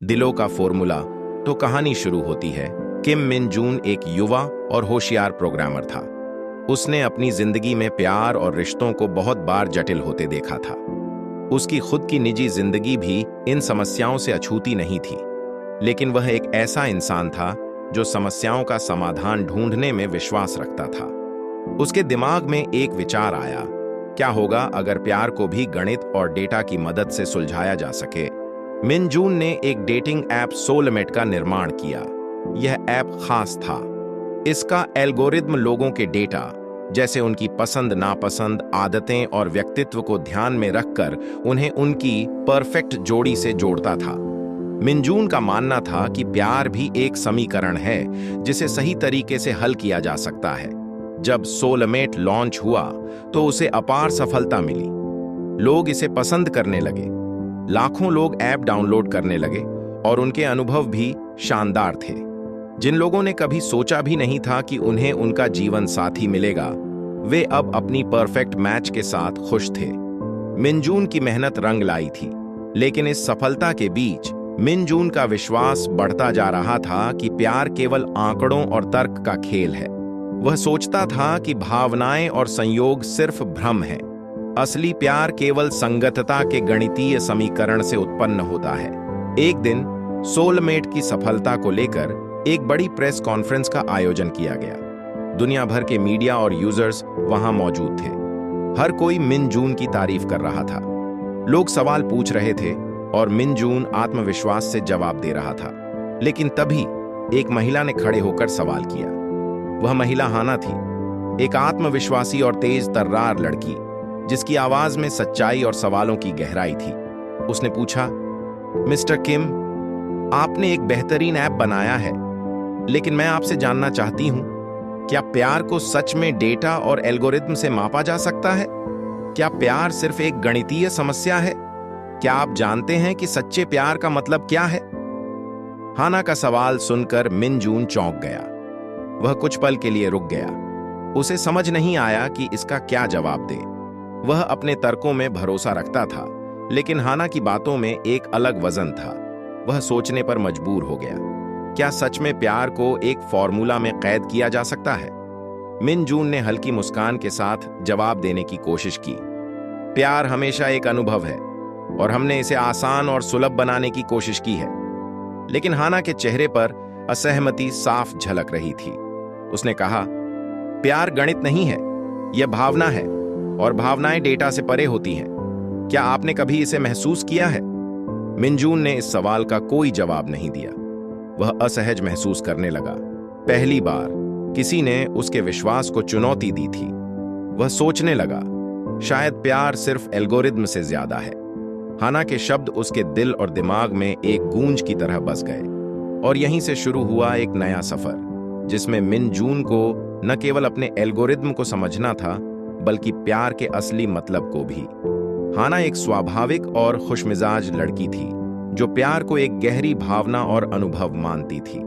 दिलों का फॉर्मूला। तो कहानी शुरू होती है। किम मिन जून एक युवा और होशियार प्रोग्रामर था। उसने अपनी जिंदगी में प्यार और रिश्तों को बहुत बार जटिल होते देखा था। उसकी खुद की निजी जिंदगी भी इन समस्याओं से अछूती नहीं थी, लेकिन वह एक ऐसा इंसान था जो समस्याओं का समाधान ढूंढने में विश्वास रखता था। उसके दिमाग में एक विचार आया, क्या होगा अगर प्यार को भी गणित और डेटा की मदद से सुलझाया जा सके। मिन जून ने एक डेटिंग ऐप सोलमेट का निर्माण किया। यह ऐप खास था। इसका एल्गोरिदम लोगों के डेटा, जैसे उनकी पसंद नापसंद, आदतें और व्यक्तित्व को ध्यान में रखकर उन्हें उनकी परफेक्ट जोड़ी से जोड़ता था। मिन जून का मानना था कि प्यार भी एक समीकरण है जिसे सही तरीके से हल किया जा सकता है। जब सोलमेट लॉन्च हुआ तो उसे अपार सफलता मिली। लोग इसे पसंद करने लगे। लाखों लोग ऐप डाउनलोड करने लगे और उनके अनुभव भी शानदार थे। जिन लोगों ने कभी सोचा भी नहीं था कि उन्हें उनका जीवन साथी मिलेगा, वे अब अपनी परफेक्ट मैच के साथ खुश थे। मिन जून की मेहनत रंग लाई थी, लेकिन इस सफलता के बीच मिन जून का विश्वास बढ़ता जा रहा था कि प्यार केवल आंकड़ों और तर्क का खेल है। वह सोचता था कि भावनाएं और संयोग सिर्फ भ्रम है। असली प्यार केवल संगतता के गणितीय समीकरण से उत्पन्न होता है। एक दिन सोलमेट की सफलता को लेकर एक बड़ी प्रेस कॉन्फ्रेंस का आयोजन किया गया। दुनिया भर के मीडिया और यूजर्स वहां मौजूद थे। हर कोई मिन जून की तारीफ कर रहा था। लोग सवाल पूछ रहे थे और मिन जून आत्मविश्वास से जवाब दे रहा था। लेकिन तभी एक महिला ने खड़े होकर सवाल किया। वह महिला हाना थी, एक आत्मविश्वासी और तेज तर्रार लड़की जिसकी आवाज में सच्चाई और सवालों की गहराई थी। उसने पूछा, मिस्टर किम, आपने एक बेहतरीन ऐप बनाया है, लेकिन मैं आपसे जानना चाहती हूं, क्या प्यार को सच में डेटा और एल्गोरिदम से मापा जा सकता है? क्या प्यार सिर्फ एक गणितीय समस्या है? क्या आप जानते हैं कि सच्चे प्यार का मतलब क्या है? हाना का सवाल सुनकर मिन जून चौंक गया। वह कुछ पल के लिए रुक गया। उसे समझ नहीं आया कि इसका क्या जवाब दे। वह अपने तर्कों में भरोसा रखता था, लेकिन हाना की बातों में एक अलग वजन था। वह सोचने पर मजबूर हो गया, क्या सच में प्यार को एक फॉर्मूला में कैद किया जा सकता है? मिन जून ने हल्की मुस्कान के साथ जवाब देने की कोशिश की। प्यार हमेशा एक अनुभव है और हमने इसे आसान और सुलभ बनाने की कोशिश की है। लेकिन हाना के चेहरे पर असहमति साफ झलक रही थी। उसने कहा, प्यार गणित नहीं है, यह भावना है और भावनाएं डेटा से परे होती हैं। क्या आपने कभी इसे महसूस किया है? मिन जून ने इस सवाल का कोई जवाब नहीं दिया। वह असहज महसूस करने लगा। पहली बार किसी ने उसके विश्वास को चुनौती दी थी। वह सोचने लगा, शायद प्यार सिर्फ एल्गोरिदम से ज्यादा है। हाना के शब्द उसके दिल और दिमाग में एक गूंज की तरह बस गए और यहीं से शुरू हुआ एक नया सफर, जिसमें मिन जून को न केवल अपने एल्गोरिदम को समझना था, बल्कि प्यार के असली मतलब को भी। हाना एक स्वाभाविक और खुशमिजाज लड़की थी जो प्यार को एक गहरी भावना और अनुभव मानती थी।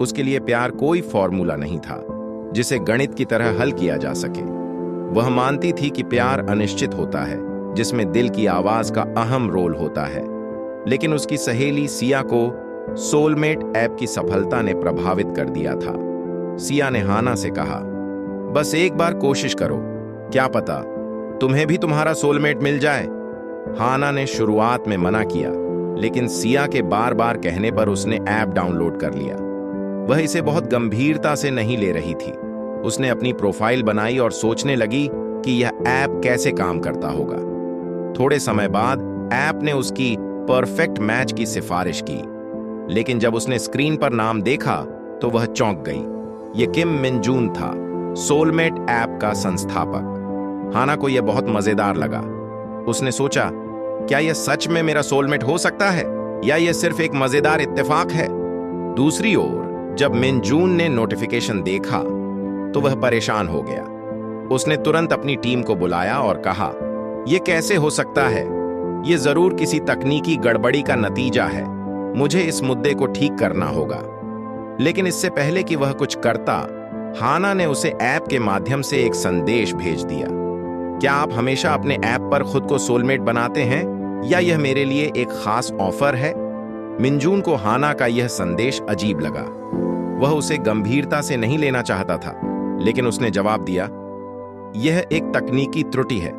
उसके लिए प्यार कोई फॉर्मूला नहीं था जिसे गणित की तरह हल किया जा सके। वह मानती थी कि प्यार अनिश्चित होता है, जिसमें दिल की आवाज का अहम रोल होता है। लेकिन उसकी सहेली सिया को सोलमेट ऐप की सफलता ने प्रभावित कर दिया था। सिया ने हाना से कहा, बस एक बार कोशिश करो, क्या पता तुम्हें भी तुम्हारा सोलमेट मिल जाए। हाना ने शुरुआत में मना किया, लेकिन सिया के बार बार कहने पर उसने ऐप डाउनलोड कर लिया। वह इसे बहुत गंभीरता से नहीं ले रही थी। उसने अपनी प्रोफाइल बनाई और सोचने लगी कि यह ऐप कैसे काम करता होगा। थोड़े समय बाद ऐप ने उसकी परफेक्ट मैच की सिफारिश की, लेकिन जब उसने स्क्रीन पर नाम देखा तो वह चौंक गई। यह किम मिन जून था, सोलमेट ऐप का संस्थापक। हाना को यह बहुत मजेदार लगा। उसने सोचा, क्या यह सच में मेरा सोलमेट हो सकता है या यह सिर्फ एक मजेदार इत्तेफाक है? दूसरी ओर जब मिन जून ने नोटिफिकेशन देखा तो वह परेशान हो गया। उसने तुरंत अपनी टीम को बुलाया और कहा, यह कैसे हो सकता है? यह जरूर किसी तकनीकी गड़बड़ी का नतीजा है। मुझे इस मुद्दे को ठीक करना होगा। लेकिन इससे पहले कि वह कुछ करता, हाना ने उसे ऐप के माध्यम से एक संदेश भेज दिया। क्या आप हमेशा अपने ऐप पर खुद को सोलमेट बनाते हैं या यह मेरे लिए एक खास ऑफर है? मिनजून को हाना का यह संदेश अजीब लगा। वह उसे गंभीरता से नहीं लेना चाहता था, लेकिन उसने जवाब दिया, यह एक तकनीकी त्रुटि है,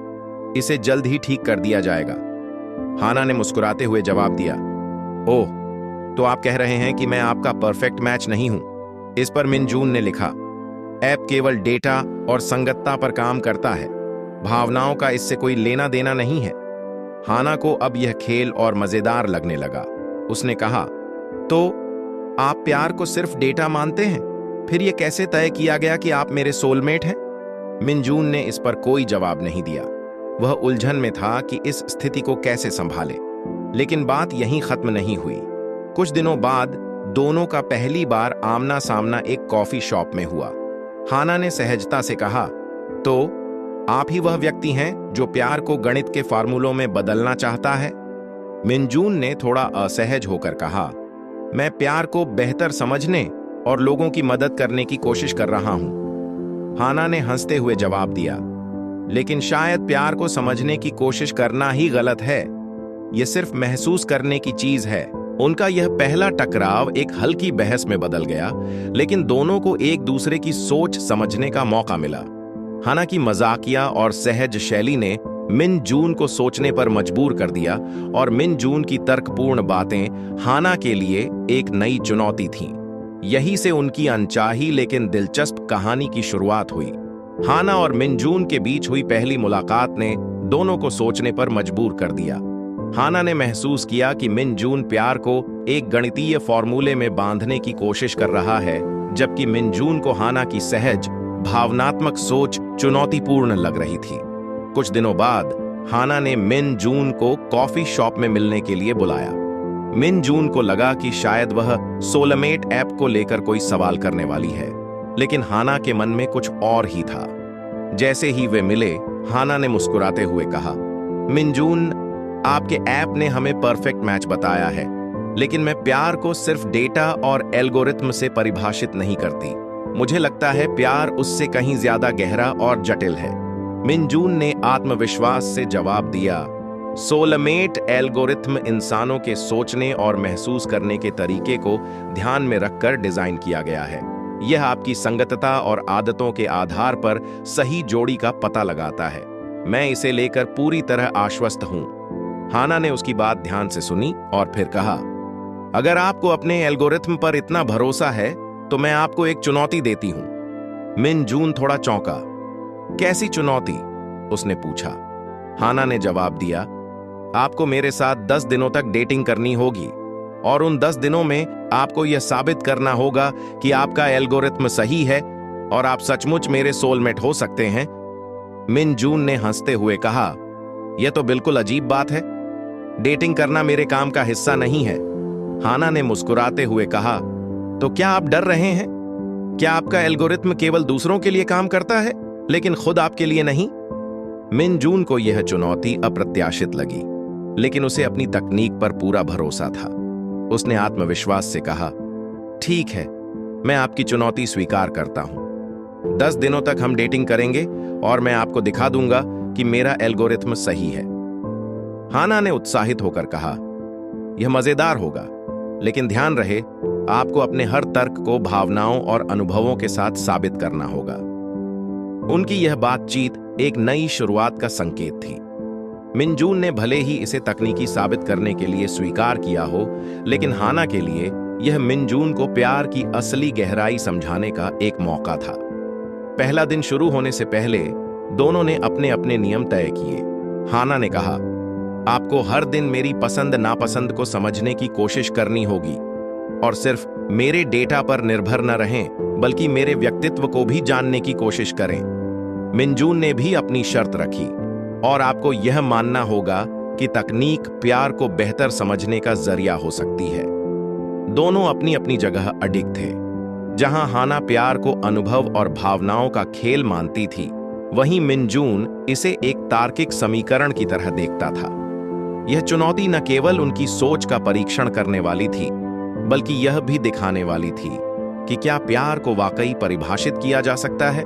इसे जल्द ही ठीक कर दिया जाएगा। हाना ने मुस्कुराते हुए जवाब दिया, ओह, तो आप कह रहे हैं कि मैं आपका परफेक्ट मैच नहीं हूं। इस पर मिनजून ने लिखा, ऐप केवल डेटा और संगतता पर काम करता है, भावनाओं का इससे कोई लेना देना नहीं है। हाना को अब यह खेल और मजेदार लगने लगा। उसने कहा, तो आप प्यार को सिर्फ डेटा मानते हैं? फिर यह कैसे तय किया गया कि आप मेरे सोलमेट हैं? मिनजून ने इस पर कोई जवाब नहीं दिया। वह उलझन में था कि इस स्थिति को कैसे संभाले। लेकिन बात यहीं खत्म नहीं हुई। कुछ दिनों बाद दोनों का पहली बार आमना सामना एक कॉफी शॉप में हुआ। हाना ने सहजता से कहा, तो आप ही वह व्यक्ति हैं जो प्यार को गणित के फार्मूलों में बदलना चाहता है? मिनजून ने थोड़ा असहज होकर कहा, मैं प्यार को बेहतर समझने और लोगों की मदद करने की कोशिश कर रहा हूं। हाना ने हंसते हुए जवाब दिया, लेकिन शायद प्यार को समझने की कोशिश करना ही गलत है। यह सिर्फ महसूस करने की चीज है। उनका यह पहला टकराव एक हल्की बहस में बदल गया, लेकिन दोनों को एक दूसरे की सोच समझने का मौका मिला। हाना की मजाकिया और सहज शैली ने मिनजून को सोचने पर मजबूर कर दिया, और मिनजून की तर्कपूर्ण बातें हाना के लिए एक नई चुनौती थीं। यही से उनकी अनचाही लेकिन दिलचस्प कहानी की शुरुआत हुई। हाना और मिनजून के बीच हुई पहली मुलाकात ने दोनों को सोचने पर मजबूर कर दिया। हाना ने महसूस किया कि मिनजून प्यार को एक गणितीय फॉर्मूले में बांधने की कोशिश कर रहा है, जबकि मिनजून को हाना की सहज, भावनात्मक सोच चुनौतीपूर्ण लग रही थी। कुछ दिनों बाद हाना ने मिनजून को कॉफी शॉप में मिलने के लिए बुलाया। मिनजून को लगा कि शायद वह सोलमेट ऐप को लेकर कोई सवाल करने वाली है, लेकिन हाना के मन में कुछ और ही था। जैसे ही वे मिले, हाना ने मुस्कुराते हुए कहा, मिनजून, आपके ऐप ने हमें परफेक्ट मैच बताया है, लेकिन मैं प्यार को सिर्फ डेटा और एल्गोरिथम से परिभाषित नहीं करती। मुझे लगता है प्यार उससे कहीं ज्यादा गहरा और जटिल है। मिनजून ने आत्मविश्वास से जवाब दिया, सोलमेट एल्गोरिथम इंसानों के सोचने और महसूस करने के तरीके को ध्यान में रखकर डिजाइन किया गया है। यह आपकी संगतता और आदतों के आधार पर सही जोड़ी का पता लगाता है। मैं इसे लेकर पूरी तरह आश्वस्त हूं। हाना ने उसकी बात ध्यान से सुनी और फिर कहा, अगर आपको अपने एल्गोरिथम पर इतना भरोसा है तो मैं आपको एक चुनौती देती हूं। मिनजून थोड़ा चौंका। कैसी चुनौती? उसने पूछा। हाना ने जवाब दिया, आपको मेरे साथ 10 दिनों तक डेटिंग करनी होगी, और उन 10 दिनों में आपको यह साबित करना होगा कि आपका एल्गोरिथम सही है और आप सचमुच मेरे सोलमेट हो सकते हैं। मिनजून ने हंसते हुए कहा, यह तो बिल्कुल अजीब बात है। डेटिंग करना मेरे काम का हिस्सा नहीं है। हाना ने मुस्कुराते हुए कहा, तो क्या आप डर रहे हैं? क्या आपका एल्गोरिथम केवल दूसरों के लिए काम करता है, लेकिन खुद आपके लिए नहीं? मिनजून को यह चुनौती अप्रत्याशित लगी, लेकिन उसे अपनी तकनीक पर पूरा भरोसा था। उसने आत्मविश्वास से कहा, ठीक है, मैं आपकी चुनौती स्वीकार करता हूं। 10 दिनों तक हम डेटिंग करेंगे और मैं आपको दिखा दूंगा कि मेरा एल्गोरिथम सही है। हाना ने उत्साहित होकर कहा, यह मजेदार होगा, लेकिन ध्यान रहे, आपको अपने हर तर्क को भावनाओं और अनुभवों के साथ साबित करना होगा। उनकी यह बातचीत एक नई शुरुआत का संकेत थी। मिनजून ने भले ही इसे तकनीकी साबित करने के लिए स्वीकार किया हो, लेकिन हाना के लिए यह मिनजून को प्यार की असली गहराई समझाने का एक मौका था। पहला दिन शुरू होने से पहले दोनों ने अपने अपने नियम तय किए। हाना ने कहा, आपको हर दिन मेरी पसंद नापसंद को समझने की कोशिश करनी होगी, और सिर्फ मेरे डेटा पर निर्भर न रहें, बल्कि मेरे व्यक्तित्व को भी जानने की कोशिश करें। मिनजून ने भी अपनी शर्त रखी, और आपको यह मानना होगा कि तकनीक प्यार को बेहतर समझने का जरिया हो सकती है। दोनों अपनी अपनी जगह अडिग थे। जहां हाना प्यार को अनुभव और भावनाओं का खेल मानती थी, वहीं मिनजून इसे एक तार्किक समीकरण की तरह देखता था। यह चुनौती न केवल उनकी सोच का परीक्षण करने वाली थी, बल्कि यह भी दिखाने वाली थी कि क्या प्यार को वाकई परिभाषित किया जा सकता है।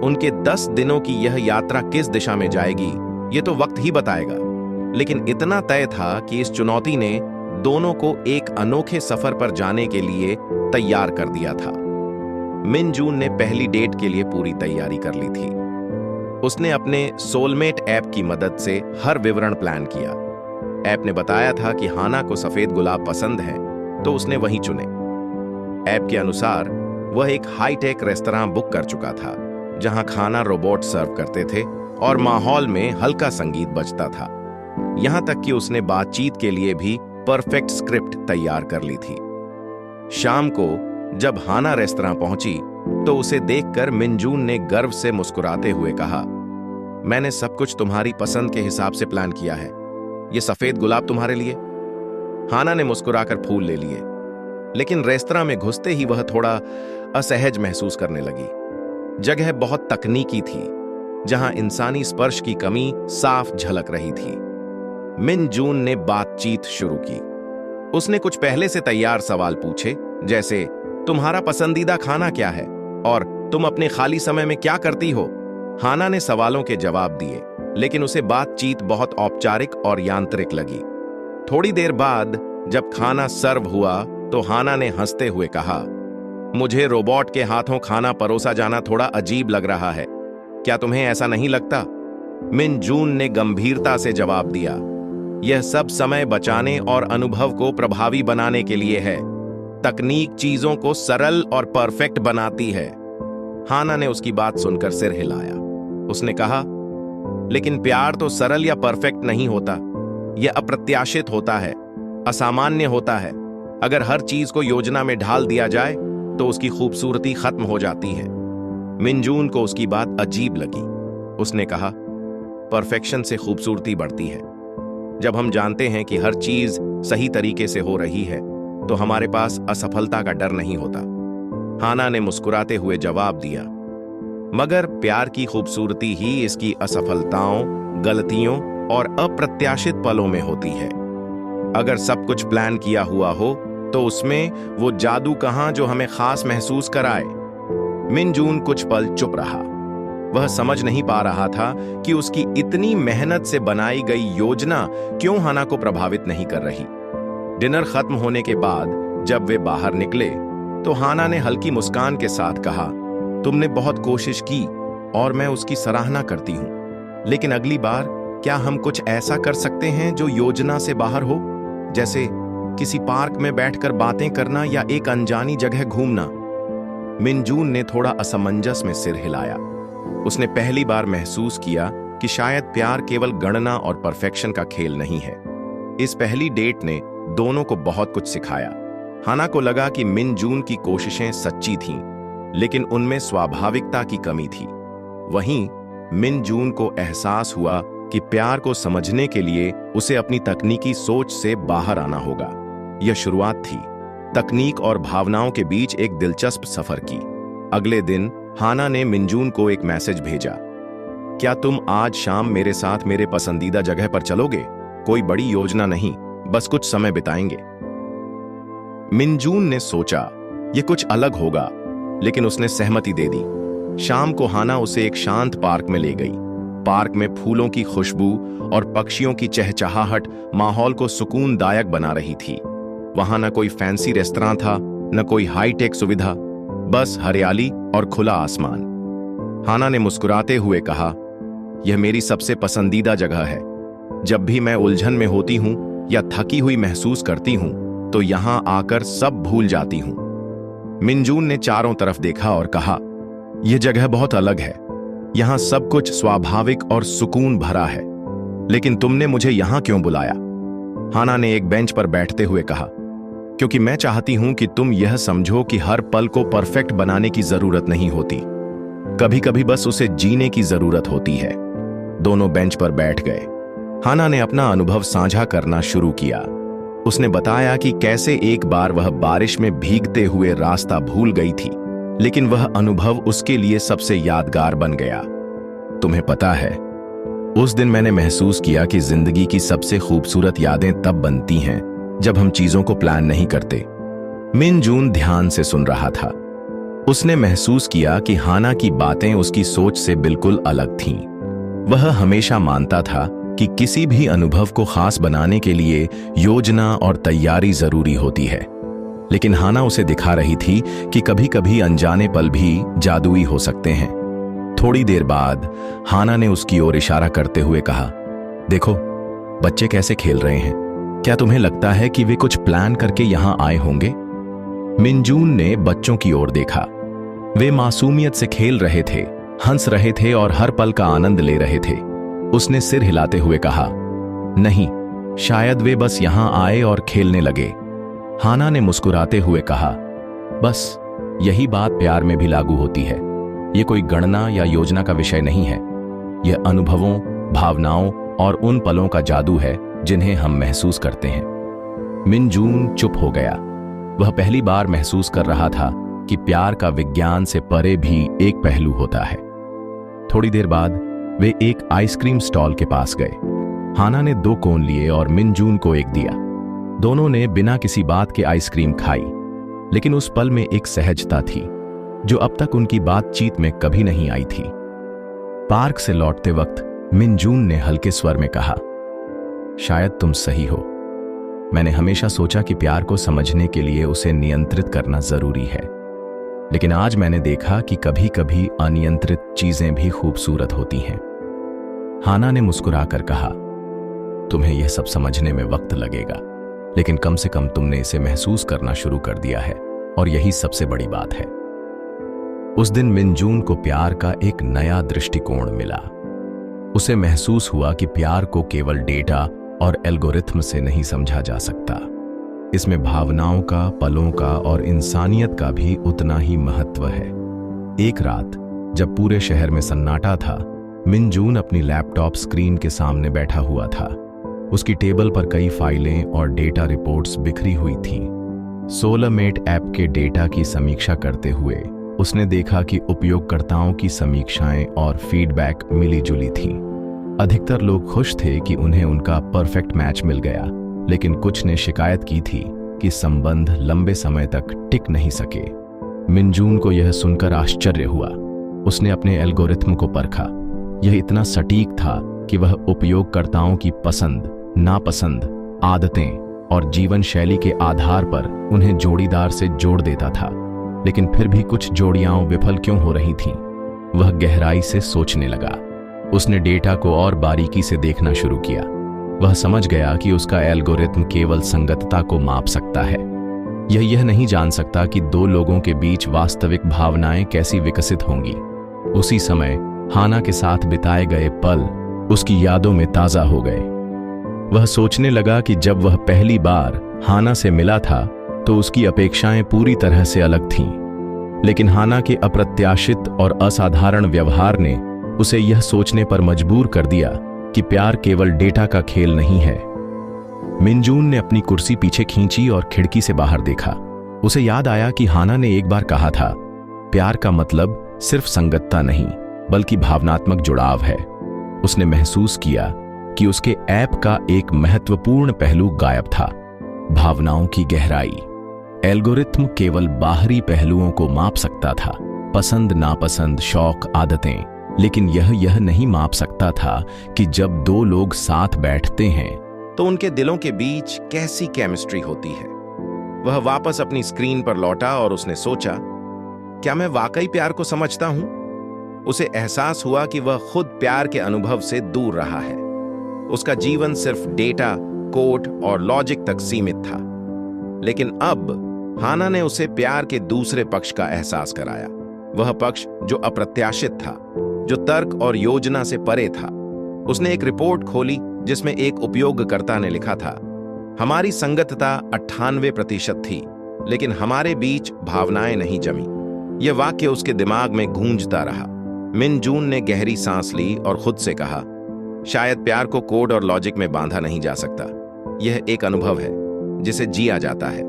उनके 10 दिनों की यह यात्रा किस दिशा में जाएगी, यह तो वक्त ही बताएगा, लेकिन इतना तय था कि इस चुनौती ने दोनों को एक अनोखे सफर पर जाने के लिए तैयार कर दिया था। मिन जून ने पहली डेट के लिए पूरी तैयारी कर ली थी। उसने अपने सोलमेट ऐप की मदद से हर विवरण प्लान किया। ऐप ने बताया था कि हाना को सफेद गुलाब पसंद है, तो उसने वही चुने। ऐप के अनुसार वह एक हाईटेक रेस्तरां बुक कर चुका था, जहां खाना रोबोट सर्व करते थे और माहौल में हल्का संगीत बजता था। यहां तक कि उसने बातचीत के लिए भी परफेक्ट स्क्रिप्ट तैयार कर ली थी। शाम को जब हाना रेस्तरां पहुंची तो उसे देखकर मिन जून ने गर्व से मुस्कुराते हुए कहा, मैंने सब कुछ तुम्हारी पसंद के हिसाब से प्लान किया है। ये सफेद गुलाब तुम्हारे लिए। हाना ने मुस्कुराकर फूल ले लिए, लेकिन रेस्तरां में घुसते ही वह थोड़ा असहज महसूस करने लगी। जगह बहुत तकनीकी थी, जहां इंसानी स्पर्श की कमी साफ झलक रही थी। मिन जून ने बातचीत शुरू की। उसने कुछ पहले से तैयार सवाल पूछे, जैसे तुम्हारा पसंदीदा खाना क्या है और तुम अपने खाली समय में क्या करती हो। हाना ने सवालों के जवाब दिए, लेकिन उसे बातचीत बहुत औपचारिक और यांत्रिक लगी। थोड़ी देर बाद जब खाना सर्व हुआ तो हाना ने हंसते हुए कहा, मुझे रोबोट के हाथों खाना परोसा जाना थोड़ा अजीब लग रहा है। क्या तुम्हें ऐसा नहीं लगता? मिन जून ने गंभीरता से जवाब दिया, यह सब समय बचाने और अनुभव को प्रभावी बनाने के लिए है। तकनीक चीजों को सरल और परफेक्ट बनाती है। हाना ने उसकी बात सुनकर सिर हिलाया। उसने कहा, लेकिन प्यार तो सरल या परफेक्ट नहीं होता। यह अप्रत्याशित होता है, असामान्य होता है। अगर हर चीज को योजना में ढाल दिया जाए तो उसकी खूबसूरती खत्म हो जाती है। मिन जून को उसकी बात अजीब लगी। उसने कहा, परफेक्शन से खूबसूरती बढ़ती है। जब हम जानते हैं कि हर चीज सही तरीके से हो रही है तो हमारे पास असफलता का डर नहीं होता। हाना ने मुस्कुराते हुए जवाब दिया, मगर प्यार की खूबसूरती ही इसकी असफलताओं, गलतियों और अप्रत्याशित पलों में होती है। अगर सब कुछ प्लान किया हुआ हो तो उसमें वो जादू कहां जो हमें खास महसूस कराए। मिन जून कुछ पल चुप रहा। वह समझ नहीं पा रहा था कि उसकी इतनी मेहनत से बनाई गई योजना क्यों हाना को प्रभावित नहीं कर रही। डिनर खत्म होने के बाद जब वे बाहर निकले तो हाना ने हल्की मुस्कान के साथ कहा, तुमने बहुत कोशिश की और मैं उसकी सराहना करती हूं, लेकिन अगली बार क्या हम कुछ ऐसा कर सकते हैं जो योजना से बाहर हो, जैसे किसी पार्क में बैठकर बातें करना या एक अनजानी जगह घूमना। मिन जून ने थोड़ा असमंजस में सिर हिलाया। उसने पहली बार महसूस किया कि शायद प्यार केवल गणना और परफेक्शन का खेल नहीं है। इस पहली डेट ने दोनों को बहुत कुछ सिखाया। हाना को लगा कि मिन जून की कोशिशें सच्ची थीं, लेकिन उनमें स्वाभाविकता की कमी थी। वहीं मिन जून को एहसास हुआ कि प्यार को समझने के लिए उसे अपनी तकनीकी सोच से बाहर आना होगा। यह शुरुआत थी, तकनीक और भावनाओं के बीच एक दिलचस्प सफर की। अगले दिन हाना ने मिन जून को एक मैसेज भेजा, क्या तुम आज शाम मेरे साथ मेरे पसंदीदा जगह पर चलोगे? कोई बड़ी योजना नहीं, बस कुछ समय बिताएंगे। मिन जून ने सोचा यह कुछ अलग होगा, लेकिन उसने सहमति दे दी। शाम को हाना उसे एक शांत पार्क में ले गई। पार्क में फूलों की खुशबू और पक्षियों की चहचहाहट माहौल को सुकूनदायक बना रही थी। वहां न कोई फैंसी रेस्तरां था, न कोई हाईटेक सुविधा, बस हरियाली और खुला आसमान। हाना ने मुस्कुराते हुए कहा, यह मेरी सबसे पसंदीदा जगह है। जब भी मैं उलझन में होती हूं या थकी हुई महसूस करती हूं तो यहां आकर सब भूल जाती हूं। मिन जून ने चारों तरफ देखा और कहा, यह जगह बहुत अलग है। यहां सब कुछ स्वाभाविक और सुकून भरा है, लेकिन तुमने मुझे यहां क्यों बुलाया? हाना ने एक बेंच पर बैठते हुए कहा, क्योंकि मैं चाहती हूं कि तुम यह समझो कि हर पल को परफेक्ट बनाने की जरूरत नहीं होती। कभी कभी बस उसे जीने की जरूरत होती है। दोनों बेंच पर बैठ गए। हाना ने अपना अनुभव साझा करना शुरू किया। उसने बताया कि कैसे एक बार वह बारिश में भीगते हुए रास्ता भूल गई थी, लेकिन वह अनुभव उसके लिए सबसे यादगार बन गया। तुम्हें पता है, उस दिन मैंने महसूस किया कि जिंदगी की सबसे खूबसूरत यादें तब बनती हैं जब हम चीजों को प्लान नहीं करते। मिन जून ध्यान से सुन रहा था। उसने महसूस किया कि हाना की बातें उसकी सोच से बिल्कुल अलग थीं। वह हमेशा मानता था कि किसी भी अनुभव को खास बनाने के लिए योजना और तैयारी जरूरी होती है, लेकिन हाना उसे दिखा रही थी कि कभी-कभी अनजाने पल भी जादुई हो सकते हैं। थोड़ी देर बाद हाना ने उसकी ओर इशारा करते हुए कहा, देखो, बच्चे कैसे खेल रहे हैं। क्या तुम्हें लगता है कि वे कुछ प्लान करके यहां आए होंगे? मिनजून ने बच्चों की ओर देखा। वे मासूमियत से खेल रहे थे, हंस रहे थे और हर पल का आनंद ले रहे थे। उसने सिर हिलाते हुए कहा, नहीं, शायद वे बस यहां आए और खेलने लगे। हाना ने मुस्कुराते हुए कहा, बस यही बात प्यार में भी लागू होती है। ये कोई गणना या योजना का विषय नहीं है। यह अनुभवों, भावनाओं और उन पलों का जादू है जिन्हें हम महसूस करते हैं। मिनजून चुप हो गया। वह पहली बार महसूस कर रहा था कि प्यार का विज्ञान से परे भी एक पहलू होता है। थोड़ी देर बाद वे एक आइसक्रीम स्टॉल के पास गए। हाना ने 2 कोन लिए और मिनजून को एक दिया। दोनों ने बिना किसी बात के आइसक्रीम खाई, लेकिन उस पल में एक सहजता थी जो अब तक उनकी बातचीत में कभी नहीं आई थी। पार्क से लौटते वक्त मिनजून ने हल्के स्वर में कहा, शायद तुम सही हो। मैंने हमेशा सोचा कि प्यार को समझने के लिए उसे नियंत्रित करना जरूरी है, लेकिन आज मैंने देखा कि कभी-कभी अनियंत्रित चीजें भी खूबसूरत होती हैं। हाना ने मुस्कुराकर कहा, तुम्हें यह सब समझने में वक्त लगेगा, लेकिन कम से कम तुमने इसे महसूस करना शुरू कर दिया है, और यही सबसे बड़ी बात है। उस दिन मिनजून को प्यार का एक नया दृष्टिकोण मिला। उसे महसूस हुआ कि प्यार को केवल डेटा और एल्गोरिथम से नहीं समझा जा सकता। इसमें भावनाओं का, पलों का और इंसानियत का भी उतना ही महत्व है। एक रात जब पूरे शहर में सन्नाटा था, मिनजून अपनी लैपटॉप स्क्रीन के सामने बैठा हुआ था। उसकी टेबल पर कई फाइलें और डेटा रिपोर्ट्स बिखरी हुई थीं। सोलरमेट ऐप के डेटा की समीक्षा करते हुए उसने देखा कि उपयोगकर्ताओं की समीक्षाएं और फीडबैक मिली-जुली थीं। अधिकतर लोग खुश थे कि उन्हें उनका परफेक्ट मैच मिल गया, लेकिन कुछ ने शिकायत की थी कि संबंध लंबे समय तक टिक नहीं सके। मिनजून को यह सुनकर आश्चर्य हुआ। उसने अपने एल्गोरिथम को परखा। यह इतना सटीक था कि वह उपयोगकर्ताओं की पसंद, नापसंद, आदतें और जीवन शैली के आधार पर उन्हें जोड़ीदार से जोड़ देता था। लेकिन फिर भी कुछ जोड़ियां विफल क्यों हो रही थीं? वह गहराई से सोचने लगा। उसने डेटा को और बारीकी से देखना शुरू किया। वह समझ गया कि उसका एल्गोरिथम केवल संगतता को माप सकता है। यह नहीं जान सकता कि 2 लोगों के बीच वास्तविक भावनाएं कैसी विकसित होंगी। उसी समय हाना के साथ बिताए गए पल उसकी यादों में ताजा हो गए। वह सोचने लगा कि जब वह पहली बार हाना से मिला था तो उसकी अपेक्षाएं पूरी तरह से अलग थीं, लेकिन हाना के अप्रत्याशित और असाधारण व्यवहार ने उसे यह सोचने पर मजबूर कर दिया कि प्यार केवल डेटा का खेल नहीं है। मिनजून ने अपनी कुर्सी पीछे खींची और खिड़की से बाहर देखा। उसे याद आया कि हाना ने एक बार कहा था, प्यार का मतलब सिर्फ संगतता नहीं बल्कि भावनात्मक जुड़ाव है। उसने महसूस किया कि उसके ऐप का एक महत्वपूर्ण पहलू गायब था, भावनाओं की गहराई। एल्गोरिथम केवल बाहरी पहलुओं को माप सकता था, पसंद, नापसंद, शौक, आदतें, लेकिन यह नहीं माप सकता था कि जब 2 लोग साथ बैठते हैं तो उनके दिलों के बीच कैसी केमिस्ट्री होती है। वह वापस अपनी स्क्रीन पर लौटा और उसने सोचा, क्या मैं वाकई प्यार को समझता हूं? उसे एहसास हुआ कि वह खुद प्यार के अनुभव से दूर रहा है। उसका जीवन सिर्फ डेटा, कोड और लॉजिक तक सीमित था। लेकिन अब हाना ने उसे प्यार के दूसरे पक्ष का एहसास कराया। वह पक्ष जो अप्रत्याशित था, जो तर्क और योजना से परे था। उसने एक रिपोर्ट खोली जिसमें एक उपयोगकर्ता ने लिखा था, हमारी संगतता 98% थी, लेकिन हमारे बीच भावनाएं नहीं जमी। यह वाक्य उसके दिमाग में गूंजता रहा। मिनजून ने गहरी सांस ली और खुद से कहा, शायद प्यार को कोड और लॉजिक में बांधा नहीं जा सकता। यह एक अनुभव है जिसे जिया जाता है।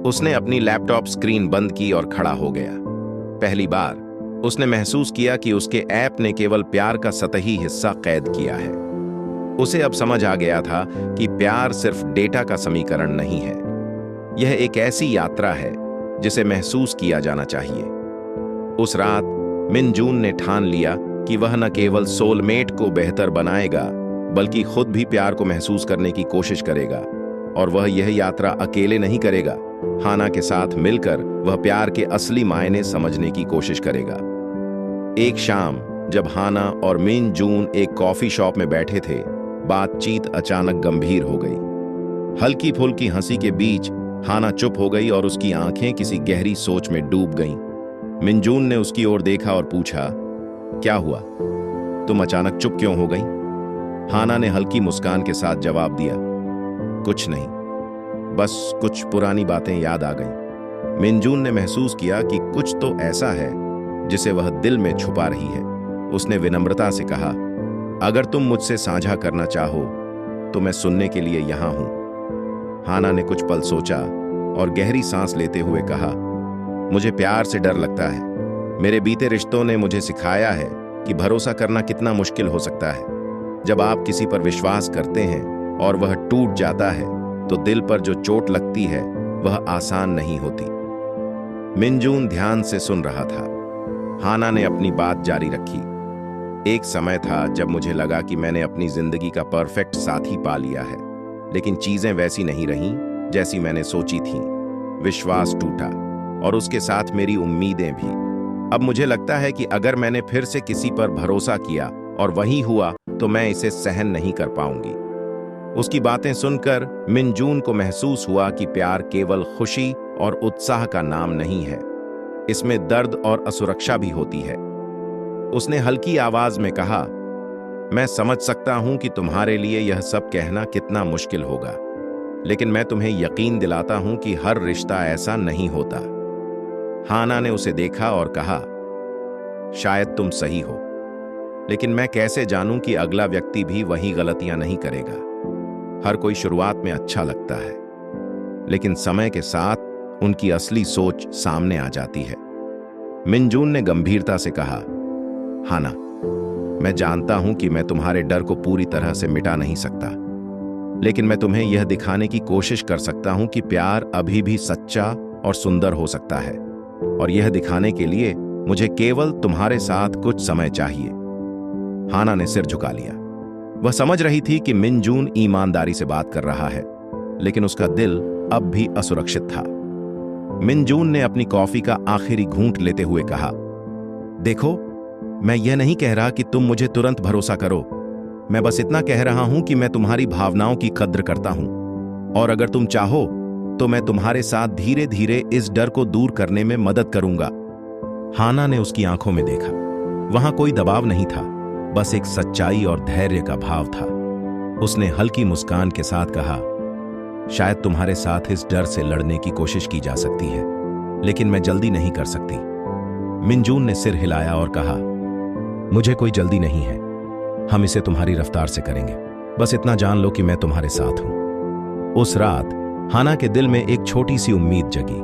उसने अपनी लैपटॉप स्क्रीन बंद की और खड़ा हो गया। पहली बार उसने महसूस किया कि उसके ऐप ने केवल प्यार का सतही हिस्सा कैद किया है। उसे अब समझ आ गया था कि प्यार सिर्फ डेटा का समीकरण नहीं है। यह एक ऐसी यात्रा है जिसे महसूस किया जाना चाहिए। उस रात मिनजून ने ठान लिया कि वह न केवल सोलमेट को बेहतर बनाएगा, बल्कि खुद भी प्यार को महसूस करने की कोशिश करेगा। और वह यह यात्रा अकेले नहीं करेगा, हाना के साथ मिलकर वह प्यार के असली मायने समझने की कोशिश करेगा। एक शाम जब हाना और मिन जून एक कॉफी शॉप में बैठे थे, बातचीत अचानक गंभीर हो गई। हल्की फुल्की हंसी के बीच हाना चुप हो गई और उसकी आंखें किसी गहरी सोच में डूब गईं। मिन जून ने उसकी ओर देखा और पूछा, क्या हुआ? तुम अचानक चुप क्यों हो गई? हाना ने हल्की मुस्कान के साथ जवाब दिया, कुछ नहीं, बस कुछ पुरानी बातें याद आ गईं। मिन जून ने महसूस किया कि कुछ तो ऐसा है जिसे वह दिल में छुपा रही है। उसने विनम्रता से कहा, अगर तुम मुझसे साझा करना चाहो तो मैं सुनने के लिए यहां हूं। हाना ने कुछ पल सोचा और गहरी सांस लेते हुए कहा, मुझे प्यार से डर लगता है। मेरे बीते रिश्तों ने मुझे सिखाया है कि भरोसा करना कितना मुश्किल हो सकता है। जब आप किसी पर विश्वास करते हैं और वह टूट जाता है तो दिल पर जो चोट लगती है वह आसान नहीं होती। मिन जून ध्यान से सुन रहा था। हाना ने अपनी बात जारी रखी, एक समय था जब मुझे लगा कि मैंने अपनी जिंदगी का परफेक्ट साथी पा लिया है, लेकिन चीजें वैसी नहीं रहीं जैसी मैंने सोची थीं। विश्वास टूटा और उसके साथ मेरी उम्मीदें भी। अब मुझे लगता है कि अगर मैंने फिर से किसी पर भरोसा किया और वही हुआ तो मैं इसे सहन नहीं कर पाऊंगी। उसकी बातें सुनकर मिन जून को महसूस हुआ कि प्यार केवल खुशी और उत्साह का नाम नहीं है, इसमें दर्द और असुरक्षा भी होती है। उसने हल्की आवाज में कहा, मैं समझ सकता हूं कि तुम्हारे लिए यह सब कहना कितना मुश्किल होगा, लेकिन मैं तुम्हें यकीन दिलाता हूं कि हर रिश्ता ऐसा नहीं होता। हाना ने उसे देखा और कहा, शायद तुम सही हो, लेकिन मैं कैसे जानूं कि अगला व्यक्ति भी वही गलतियां नहीं करेगा। हर कोई शुरुआत में अच्छा लगता है, लेकिन समय के साथ उनकी असली सोच सामने आ जाती है। मिन जून ने गंभीरता से कहा, हाना, मैं जानता हूं कि मैं तुम्हारे डर को पूरी तरह से मिटा नहीं सकता, लेकिन मैं तुम्हें यह दिखाने की कोशिश कर सकता हूं कि प्यार अभी भी सच्चा और सुंदर हो सकता है। और यह दिखाने के लिए मुझे केवल तुम्हारे साथ कुछ समय चाहिए। हाना ने सिर झुका लिया। वह समझ रही थी कि मिन जून ईमानदारी से बात कर रहा है, लेकिन उसका दिल अब भी असुरक्षित था। मिन जून ने अपनी कॉफी का आखिरी घूंट लेते हुए कहा, देखो, मैं यह नहीं कह रहा कि तुम मुझे तुरंत भरोसा करो। मैं बस इतना कह रहा हूं कि मैं तुम्हारी भावनाओं की कद्र करता हूं, और अगर तुम चाहो तो मैं तुम्हारे साथ धीरे धीरे इस डर को दूर करने में मदद करूंगा। हाना ने उसकी आंखों में देखा। वहां कोई दबाव नहीं था, बस एक सच्चाई और धैर्य का भाव था। उसने हल्की मुस्कान के साथ कहा, शायद तुम्हारे साथ इस डर से लड़ने की कोशिश की जा सकती है, लेकिन मैं जल्दी नहीं कर सकती। मिन जून ने सिर हिलाया और कहा, मुझे कोई जल्दी नहीं है, हम इसे तुम्हारी रफ्तार से करेंगे। बस इतना जान लो कि मैं तुम्हारे साथ हूं। उस रात हाना के दिल में एक छोटी सी उम्मीद जगी।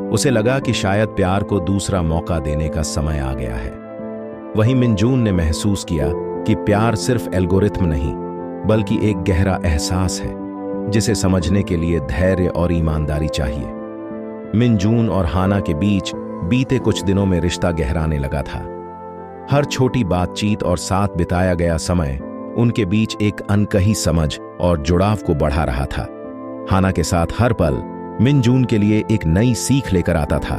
उसे लगा कि शायद प्यार को दूसरा मौका देने का समय आ गया है। वहीं मिन जून ने महसूस किया कि प्यार सिर्फ एल्गोरिथम नहीं, बल्कि एक गहरा एहसास है जिसे समझने के लिए धैर्य और ईमानदारी चाहिए। मिन जून और हाना के बीच बीते कुछ दिनों में रिश्ता गहराने लगा था। हर छोटी बातचीत और साथ बिताया गया समय उनके बीच एक अनकही समझ और जुड़ाव को बढ़ा रहा था। हाना के साथ हर पल मिन जून के लिए एक नई सीख लेकर आता था।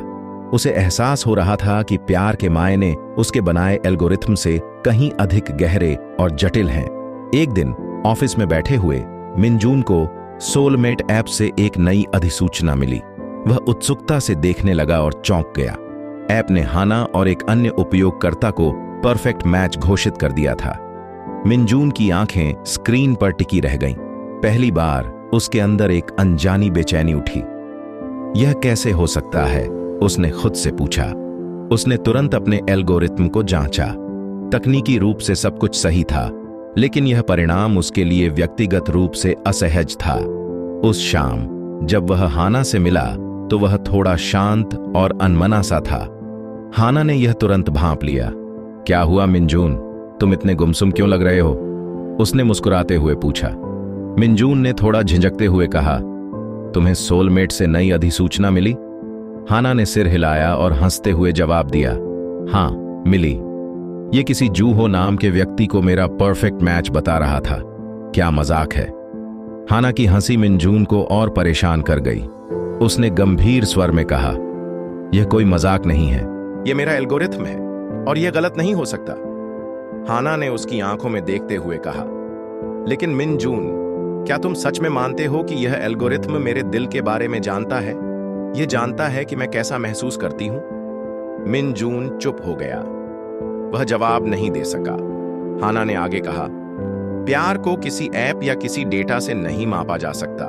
उसे एहसास हो रहा था कि प्यार के मायने उसके बनाए एल्गोरिथम से कहीं अधिक गहरे और जटिल हैं। एक दिन ऑफिस में बैठे हुए मिन जून को सोलमेट ऐप से एक नई अधिसूचना मिली। वह उत्सुकता से देखने लगा और चौंक गया। ऐप ने हाना और एक अन्य उपयोगकर्ता को परफेक्ट मैच घोषित कर दिया था। मिन जून की आंखें स्क्रीन पर टिकी रह गईं। पहली बार उसके अंदर एक अनजानी बेचैनी उठी। यह कैसे हो सकता है, उसने खुद से पूछा। उसने तुरंत अपने एल्गोरिथम को जांचा। तकनीकी रूप से सब कुछ सही था, लेकिन यह परिणाम उसके लिए व्यक्तिगत रूप से असहज था। उस शाम जब वह हाना से मिला तो वह थोड़ा शांत और अनमना सा था। हाना ने यह तुरंत भांप लिया। क्या हुआ मिन जून, तुम इतने गुमसुम क्यों लग रहे हो? उसने मुस्कुराते हुए पूछा। मिन जून ने थोड़ा झिझकते हुए कहा, तुम्हें सोलमेट से नई अधिसूचना मिली? हाना ने सिर हिलाया और हंसते हुए जवाब दिया, हाँ मिली। ये किसी जूहो नाम के व्यक्ति को मेरा परफेक्ट मैच बता रहा था। क्या मजाक है। हाना की हंसी मिनजून को और परेशान कर गई। उसने गंभीर स्वर में कहा, यह कोई मजाक नहीं है। यह मेरा एल्गोरिथम है और यह गलत नहीं हो सकता। हाना ने उसकी आंखों में देखते हुए कहा, लेकिन मिनजून, क्या तुम सच में मानते हो कि यह एल्गोरिथम मेरे दिल के बारे में जानता है? यह जानता है कि मैं कैसा महसूस करती हूं? मिनजून चुप हो गया। वह जवाब नहीं दे सका। हाना ने आगे कहा, प्यार को किसी ऐप या किसी डेटा से नहीं मापा जा सकता।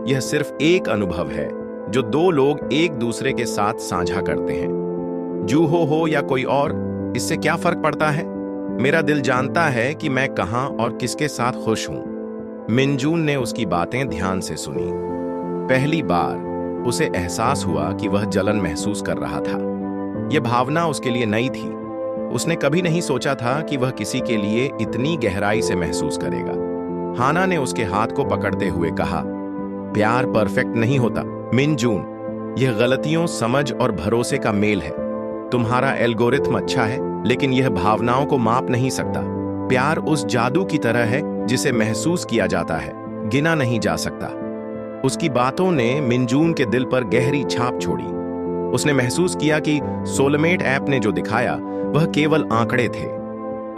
यह सिर्फ एक अनुभव है जो दो लोग एक दूसरे के साथ साझा करते हैं। जूहो हो या कोई और, इससे क्या फर्क पड़ता है? मेरा दिल जानता है कि मैं कहां और किसके साथ खुश हूं। मिनजून ने उसकी बातें ध्यान से सुनी। पहली बार उसे एहसास हुआ कि वह जलन महसूस कर रहा था। यह भावना उसके लिए नई थी। उसने कभी नहीं सोचा था कि वह किसी के लिए इतनी गहराई से महसूस करेगा। हाना ने उसके हाथ को पकड़ते हुए कहा, प्यार परफेक्ट नहीं होता मिनजून, यह गलतियों, समझ और भरोसे का मेल है। तुम्हारा एल्गोरिथम अच्छा है, लेकिन यह भावनाओं को माप नहीं सकता। प्यार उस जादू की तरह है जिसे महसूस किया जाता है, गिना नहीं जा सकता। उसकी बातों ने मिनजून के दिल पर गहरी छाप छोड़ी। उसने महसूस किया कि सोलमेट ऐप ने जो दिखाया वह केवल आंकड़े थे।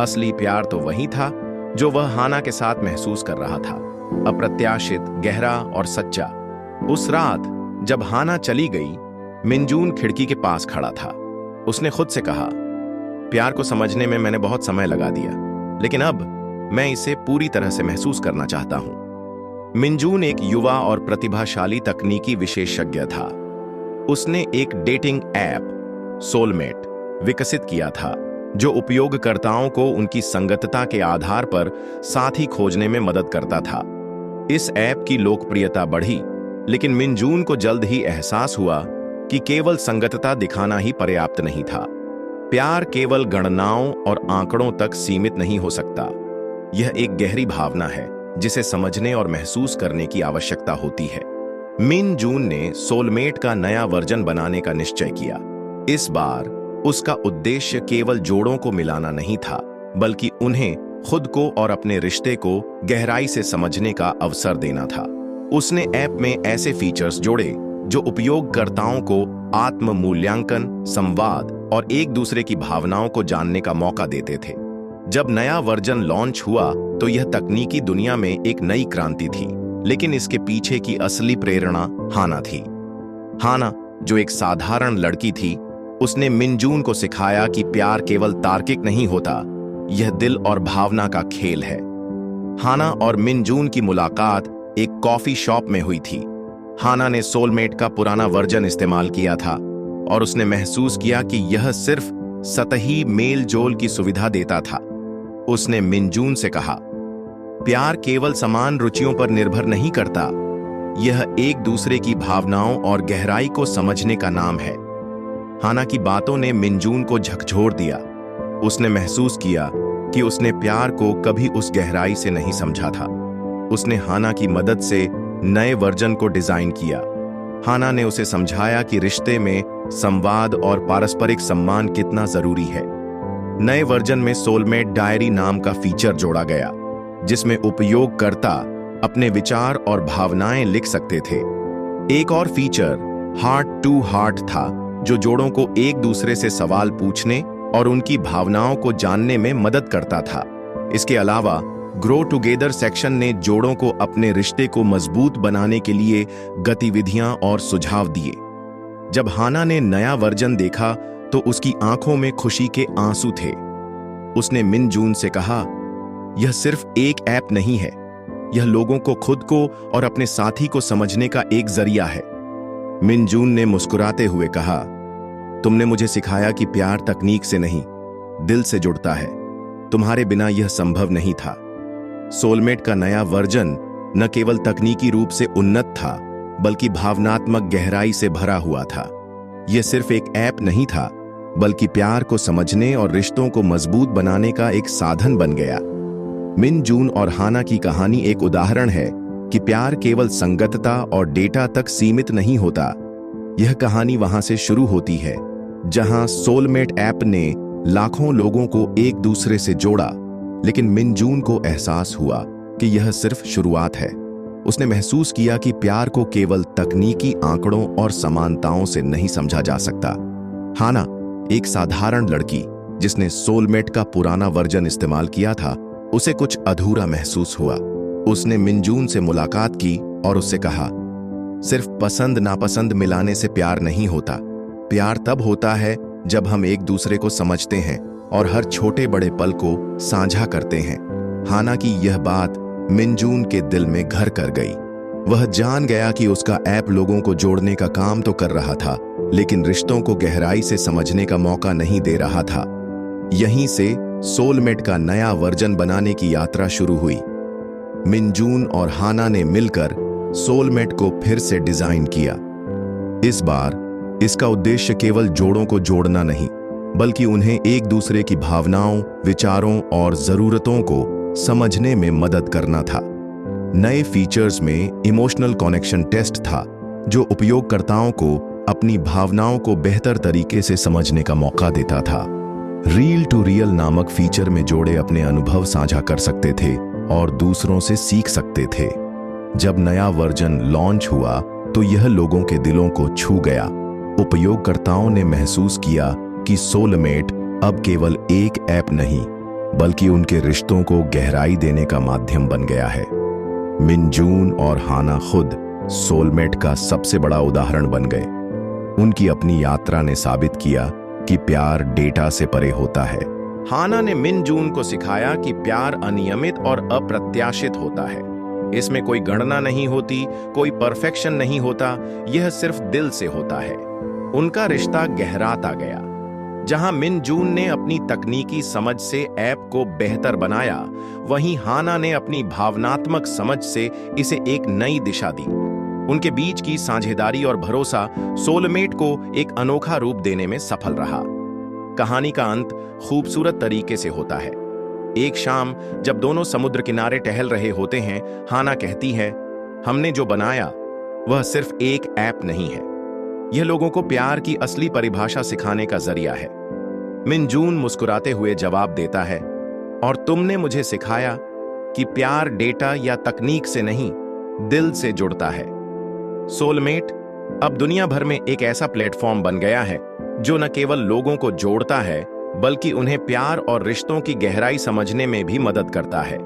असली प्यार तो वही था जो वह हाना के साथ महसूस कर रहा था, अप्रत्याशित, गहरा और सच्चा। उस रात जब हाना चली गई, मिनजून खिड़की के पास खड़ा था। उसने खुद से कहा, प्यार को समझने में मैंने बहुत समय लगा दिया, लेकिन अब मैं इसे पूरी तरह से महसूस करना चाहता हूं। मिनजून एक युवा और प्रतिभाशाली तकनीकी विशेषज्ञ था। उसने एक डेटिंग ऐप सोलमेट विकसित किया था जो उपयोगकर्ताओं को उनकी संगतता के आधार पर साथी खोजने में मदद करता था। इस ऐप की लोकप्रियता बढ़ी, लेकिन मिनजून को जल्द ही एहसास हुआ कि केवल संगतता दिखाना ही पर्याप्त नहीं था। प्यार केवल गणनाओं और आंकड़ों तक सीमित नहीं हो सकता। यह एक गहरी भावना है जिसे समझने और महसूस करने की आवश्यकता होती है। मिनजून ने सोलमेट का नया वर्जन बनाने का निश्चय किया। इस बार उसका उद्देश्य केवल जोड़ों को मिलाना नहीं था, बल्कि उन्हें खुद को और अपने रिश्ते को गहराई से समझने का अवसर देना था। उसने ऐप में ऐसे फीचर्स जोड़े जो उपयोगकर्ताओं को आत्म मूल्यांकन, संवाद और एक दूसरे की भावनाओं को जानने का मौका देते थे। जब नया वर्जन लॉन्च हुआ तो यह तकनीकी दुनिया में एक नई क्रांति थी, लेकिन इसके पीछे की असली प्रेरणा हाना थी। हाना, जो एक साधारण लड़की थी, उसने मिनजून को सिखाया कि प्यार केवल तार्किक नहीं होता, यह दिल और भावना का खेल है। हाना और मिनजून की मुलाकात एक कॉफी शॉप में हुई थी। हाना ने सोलमेट का पुराना वर्जन इस्तेमाल किया था और उसने महसूस किया कि यह सिर्फ सतही मेल जोल की सुविधा देता था। उसने मिनजून से कहा, प्यार केवल समान रुचियों पर निर्भर नहीं करता, यह एक दूसरे की भावनाओं और गहराई को समझने का नाम है। हाना की बातों ने मिनजून को झकझोर दिया। उसने महसूस किया कि उसने प्यार को कभी उस गहराई से नहीं समझा था। उसने हाना की मदद से नए वर्जन को डिजाइन किया। हाना ने उसे समझाया कि रिश्ते में संवाद और पारस्परिक सम्मान कितना जरूरी है। नए वर्जन में सोलमेट डायरी नाम का फीचर जोड़ा गया, जिसमें उपयोगकर्ता अपने विचार और भावनाएं लिख सकते थे। एक और फीचर हार्ट टू हार्ट था, जो जोड़ों को एक दूसरे से सवाल पूछने और उनकी भावनाओं को जानने में मदद करता था। इसके अलावा ग्रो टुगेदर सेक्शन ने जोड़ों को अपने रिश्ते को मजबूत बनाने के लिए गतिविधियां और सुझाव दिए। जब हाना ने नया वर्जन देखा तो उसकी आंखों में खुशी के आंसू थे। उसने मिनजून से कहा, यह सिर्फ एक ऐप नहीं है, यह लोगों को खुद को और अपने साथी को समझने का एक जरिया है। मिनजून ने मुस्कुराते हुए कहा, तुमने मुझे सिखाया कि प्यार तकनीक से नहीं, दिल से जुड़ता है। तुम्हारे बिना यह संभव नहीं था। सोलमेट का नया वर्जन न केवल तकनीकी रूप से उन्नत था, बल्कि भावनात्मक गहराई से भरा हुआ था। यह सिर्फ एक ऐप नहीं था, बल्कि प्यार को समझने और रिश्तों को मजबूत बनाने का एक साधन बन गया। मिनजून और हाना की कहानी एक उदाहरण है कि प्यार केवल संगतता और डेटा तक सीमित नहीं होता। यह कहानी वहां से शुरू होती है जहां सोलमेट ऐप ने लाखों लोगों को एक दूसरे से जोड़ा, लेकिन मिनजून को एहसास हुआ कि यह सिर्फ शुरुआत है। उसने महसूस किया कि प्यार को केवल तकनीकी आंकड़ों और समानताओं से नहीं समझा जा सकता। हाना, एक साधारण लड़की जिसने सोलमेट का पुराना वर्जन इस्तेमाल किया था, उसे कुछ अधूरा महसूस हुआ। उसने मिनजून से मुलाकात की और उससे कहा, सिर्फ पसंद नापसंद मिलाने से प्यार नहीं होता। प्यार तब होता है जब हम एक दूसरे को समझते हैं और हर छोटे बड़े पल को साझा करते हैं। हाना की यह बात मिनजून के दिल में घर कर गई। वह जान गया कि उसका ऐप लोगों को जोड़ने का काम तो कर रहा था, लेकिन रिश्तों को गहराई से समझने का मौका नहीं दे रहा था। यहीं से सोलमेट का नया वर्जन बनाने की यात्रा शुरू हुई। मिनजून और हाना ने मिलकर सोलमेट को फिर से डिजाइन किया। इस बार इसका उद्देश्य केवल जोड़ों को जोड़ना नहीं, बल्कि उन्हें एक दूसरे की भावनाओं, विचारों और जरूरतों को समझने में मदद करना था। नए फीचर्स में इमोशनल कनेक्शन टेस्ट था, जो उपयोगकर्ताओं को अपनी भावनाओं को बेहतर तरीके से समझने का मौका देता था। रील टू रियल नामक फीचर में जोड़े अपने अनुभव साझा कर सकते थे और दूसरों से सीख सकते थे। जब नया वर्जन लॉन्च हुआ तो यह लोगों के दिलों को छू गया। उपयोगकर्ताओं ने महसूस किया कि सोलमेट अब केवल एक ऐप नहीं, बल्कि उनके रिश्तों को गहराई देने का माध्यम बन गया है। मिनजून और हाना खुद सोलमेट का सबसे बड़ा उदाहरण बन गए। उनकी अपनी यात्रा ने साबित किया कि प्यार डेटा से परे होता है। हाना ने मिनजून को सिखाया कि प्यार अनियमित और अप्रत्याशित होता है। इसमें कोई गणना नहीं होती, कोई परफेक्शन नहीं होता, यह सिर्फ दिल से होता है। उनका रिश्ता गहराता गया। जहां मिनजून ने अपनी तकनीकी समझ से ऐप को बेहतर बनाया, वहीं हाना ने अपनी भावनात्मक समझ से इसे एक नई दिशा दी। उनके बीच की साझेदारी और भरोसा सोलमेट को एक अनोखा रूप देने में सफल रहा। कहानी का अंत खूबसूरत तरीके से होता है। एक शाम जब दोनों समुद्र किनारे टहल रहे होते हैं, हाना कहती है, हमने जो बनाया वह सिर्फ एक ऐप नहीं है, यह लोगों को प्यार की असली परिभाषा सिखाने का जरिया है। मिनजून मुस्कुराते हुए जवाब देता है, और तुमने मुझे सिखाया कि प्यार डेटा या तकनीक से नहीं, दिल से जुड़ता है। सोलमेट अब दुनिया भर में एक ऐसा प्लेटफॉर्म बन गया है जो न केवल लोगों को जोड़ता है, बल्कि उन्हें प्यार और रिश्तों की गहराई समझने में भी मदद करता है।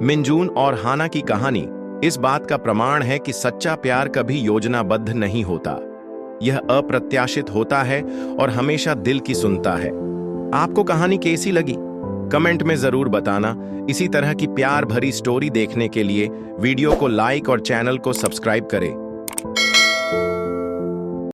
मिनजून और हाना की कहानी इस बात का प्रमाण है कि सच्चा प्यार कभी योजनाबद्ध नहीं होता। यह अप्रत्याशित होता है और हमेशा दिल की सुनता है। आपको कहानी कैसी लगी? कमेंट में जरूर बताना। इसी तरह की प्यार भरी स्टोरी देखने के लिए वीडियो को लाइक और चैनल को सब्सक्राइब करें।